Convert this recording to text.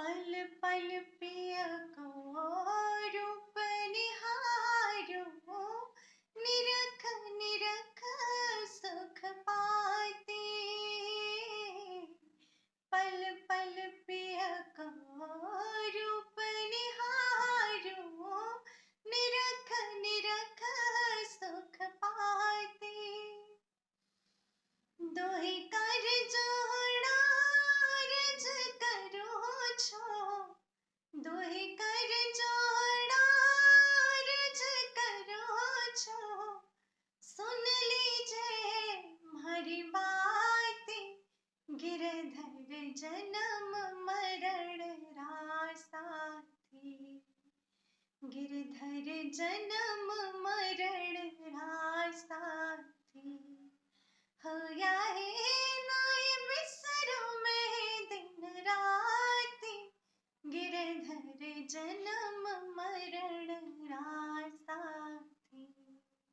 पल पल पिय को रूप निहारो, निरख निरख सुख पाते। पल पल पिय को रूप निहारो, निरख निरख सुख पाते। दोहि कर जोड़ा रज करो छो, दोहि कर जोड़ा रज करो छो। सुन लीजिए हमारी बातें, गिरधर जन्म मरण रासाथी। गिरधर जन्म मरण रासाथी। होया है नाय बिसरो मैं दिन राति, गिरधर जन्म